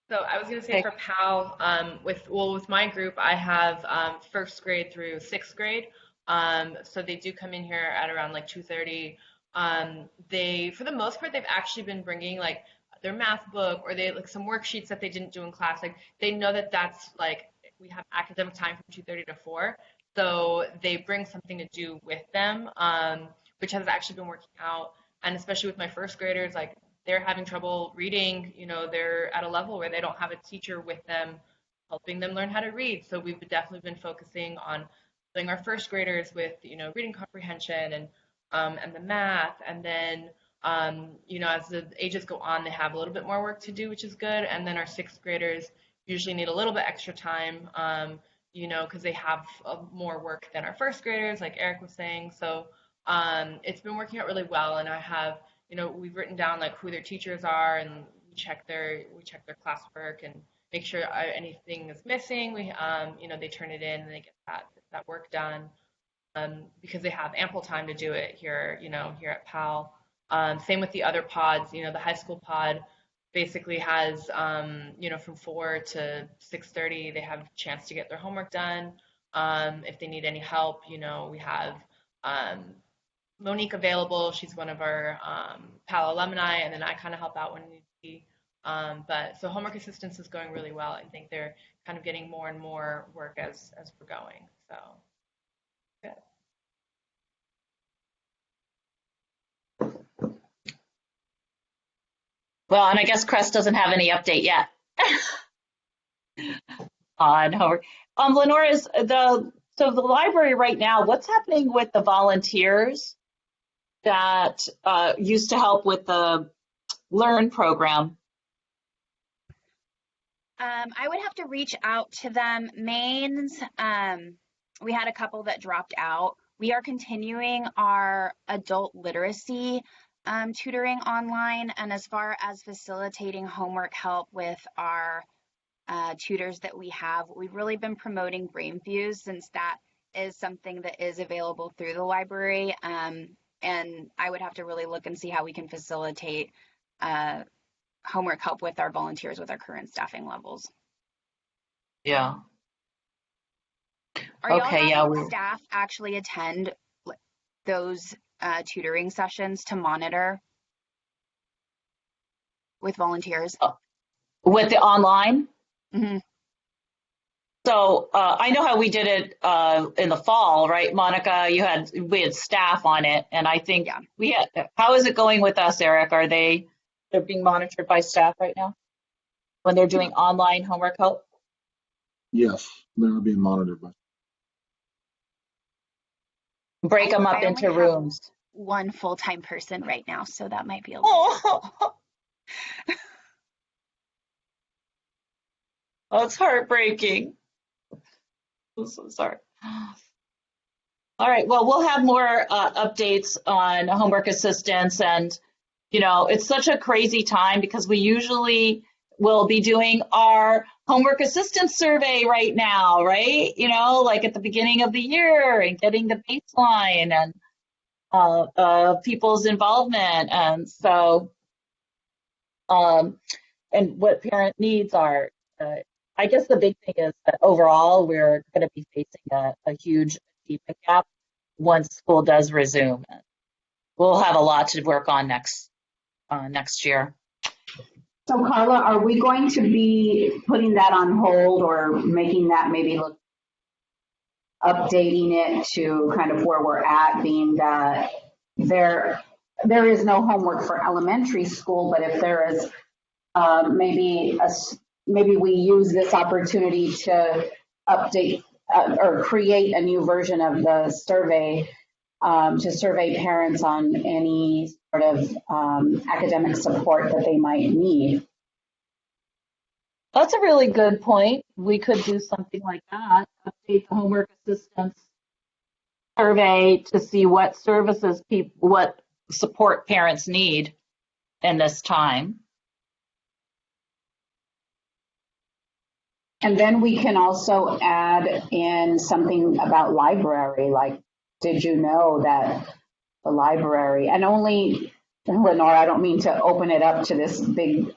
So I was going to say for PAL, with my group, I have first grade through sixth grade. So they do come in here at around like 2:30. They, for the most part, they've actually been bringing like their math book, or they like some worksheets that they didn't do in class. Like they know that that's like, we have academic time from 2:30 to 4. So they bring something to do with them, which has actually been working out. And especially with my first graders, like they're having trouble reading, you know, they're at a level where they don't have a teacher with them helping them learn how to read. So we've definitely been focusing on doing our first graders with, you know, reading comprehension and the math. And then, you know, as the ages go on, they have a little bit more work to do, which is good. And then our sixth graders usually need a little bit extra time, you know, because they have more work than our first graders, like Eric was saying. So it's been working out really well. And I have, you know, we've written down like who their teachers are, and we check their classwork and make sure anything is missing. We, you know, they turn it in and they get that work done because they have ample time to do it here, you know, here at PAL. Same with the other pods. You know, the high school pod basically has, you know, from 4 to 6:30, they have a chance to get their homework done. If they need any help, you know, we have Monique available. She's one of our PAL alumni, and then I kind of help out when need be. But so homework assistance is going really well. I think they're kind of getting more and more work as we're going. So good. Well, and I guess Crest doesn't have any update yet on homework. Lenore, so the library right now, what's happening with the volunteers that used to help with the Learn program? I would have to reach out to them. Mains, we had a couple that dropped out. We are continuing our adult literacy tutoring online, and as far as facilitating homework help with our tutors that we have, we've really been promoting BrainFuse since that is something that is available through the library, and I would have to really look and see how we can facilitate homework help with our volunteers with our current staffing levels. Yeah. Are y'all having staff actually attend those tutoring sessions to monitor with volunteers? With the online? Mm-hmm. So I know how we did it in the fall, right, Monica? We had staff on it, and I think we had. How is it going with us, Eric? They're being monitored by staff right now when they're doing online homework help? Yes, they're being monitored by. Break them up into rooms. One full-time person right now, so that might be a little. Oh, it's heartbreaking. I'm so sorry. All right, well, we'll have more updates on homework assistance, and you know, it's such a crazy time because we usually will be doing our homework assistance survey right now, right? You know, like at the beginning of the year and getting the baseline and people's involvement. And so, and what parent needs are. I guess the big thing is that overall, we're going to be facing a huge achievement gap once school does resume. We'll have a lot to work on next year. So Carla, are we going to be putting that on hold or making that maybe look, updating it to kind of where we're at, being that there is no homework for elementary school, but if there is maybe we use this opportunity to update or create a new version of the survey to survey parents on any sort of academic support that they might need. That's a really good point. We could do something like that, update the homework assistance survey to see what services what support parents need in this time. And then we can also add in something about library, like, did you know that the library, and only, Lenore, I don't mean to open it up to this big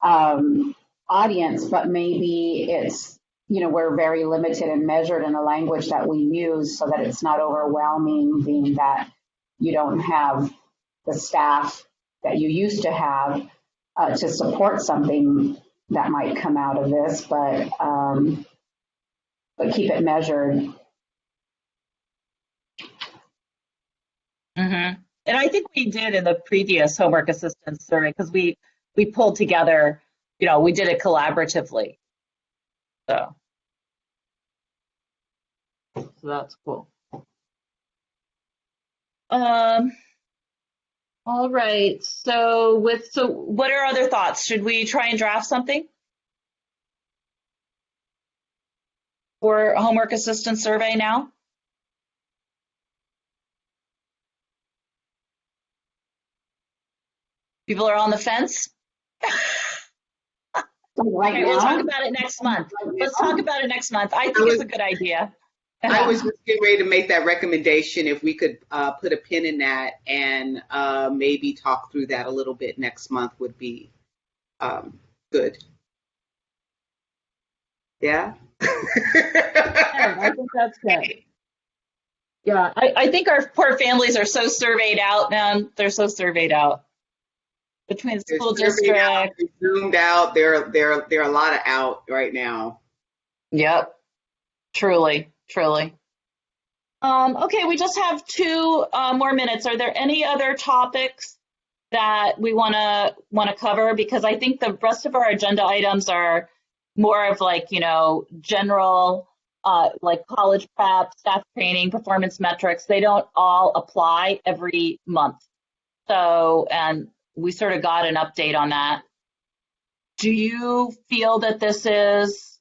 audience, but maybe it's, you know, we're very limited and measured in the language that we use so that it's not overwhelming, being that you don't have the staff that you used to have to support something that might come out of this, but keep it measured. Mm-hmm. And I think we did in the previous homework assistance survey because we pulled together, you know, we did it collaboratively. So that's cool. All right. So what are other thoughts? Should we try and draft something for a homework assistance survey now? People are on the fence. Okay, we'll talk about it next month. Let's talk about it next month. I think it's a good idea. I was just getting ready to make that recommendation if we could put a pin in that and maybe talk through that a little bit next month would be good. Yeah? Yeah, I think that's good. Yeah, I think our poor families are so surveyed out, man. They're so surveyed out. Between the school district. Out, zoomed out. There are a lot of out right now. Yep. Truly. Okay, we just have 2 more minutes. Are there any other topics that we want to cover? Because I think the rest of our agenda items are more of like, you know, general, like college prep, staff training, performance metrics. They don't all apply every month. So, and we sort of got an update on that. Do you feel that this is,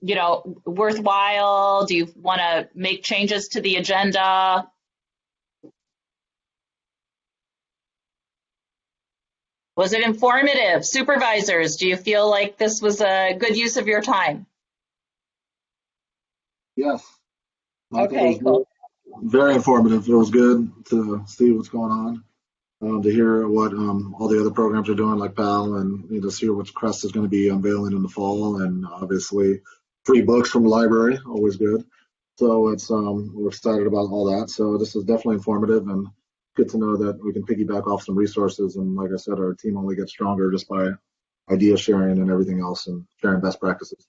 you know, worthwhile? Do you want to make changes to the agenda? Was it informative? Supervisors, do you feel like this was a good use of your time? Yes. Okay, cool. Very informative. It was good to see what's going on, to hear what all the other programs are doing, like PAL, and to see what CREST is going to be unveiling in the fall, and obviously free books from the library, always good. So it's we're excited about all that. So this is definitely informative and good to know that we can piggyback off some resources. And like I said, our team only gets stronger just by idea sharing and everything else and sharing best practices.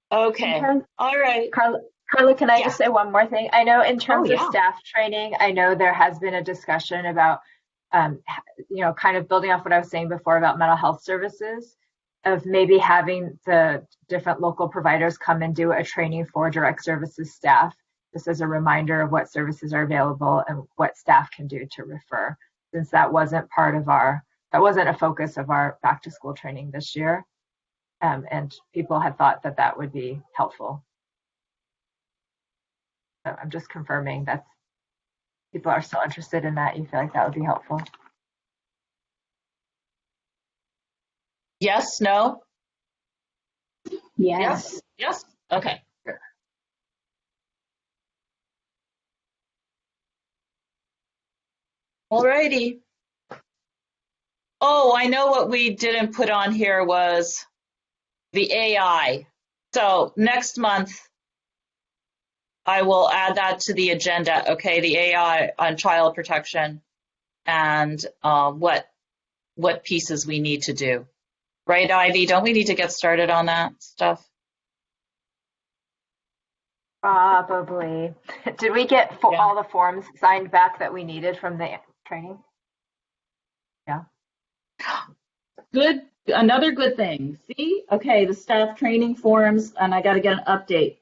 Okay. All right. Carla, can I just say one more thing? I know in terms of yeah. staff training, I know there has been a discussion about, you know, kind of building off what I was saying before about mental health services, of maybe having the different local providers come and do a training for direct services staff, just as a reminder of what services are available and what staff can do to refer, since that wasn't a focus of our back to school training this year. And people had thought that that would be helpful. So I'm just confirming that people are still interested in that. You feel like that would be helpful. Yes, no? Yes. Yes? Okay. Alrighty. Oh, I know what we didn't put on here was the AI. So next month, I will add that to the agenda, okay? The AI on child protection and what pieces we need to do. Right, Ivy? Don't we need to get started on that stuff? Probably. Did we get Yeah. all the forms signed back that we needed from the training? Yeah. Good. Another good thing. See? Okay, the staff training forms, and I got to get an update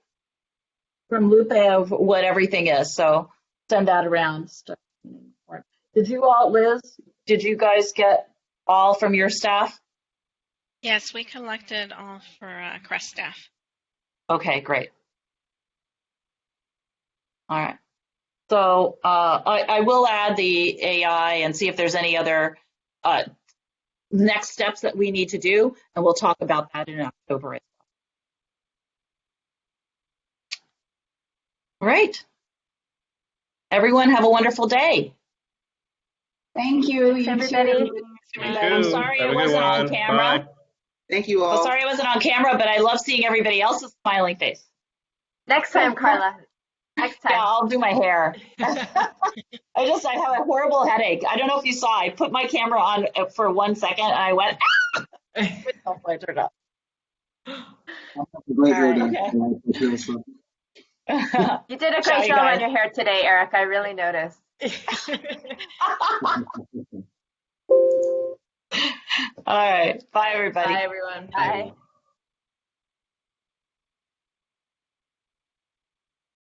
from Lupe of what everything is. So send that around. Did you all, Liz, did you guys get all from your staff? Yes, we collected all for Crest staff. Okay, great. All right. So I will add the AI and see if there's any other next steps that we need to do, and we'll talk about that in October. All right. Everyone have a wonderful day. Thank you. You Everybody. too. Thank I'm you. sorry Have it a good wasn't on one. camera. Bye. Thank you all. I'm sorry it wasn't on camera, but I love seeing everybody else's smiling face. Next time, Carla. Next Yeah, time. I'll do my hair. I have a horrible headache. I don't know if you saw, I put my camera on for 1 second and I went, ah! I turned off. Great hair All day. right, You did a Ciao, great you job guys. on your hair today, Eric. I really noticed. All right. Bye, everybody. Bye, everyone. Bye.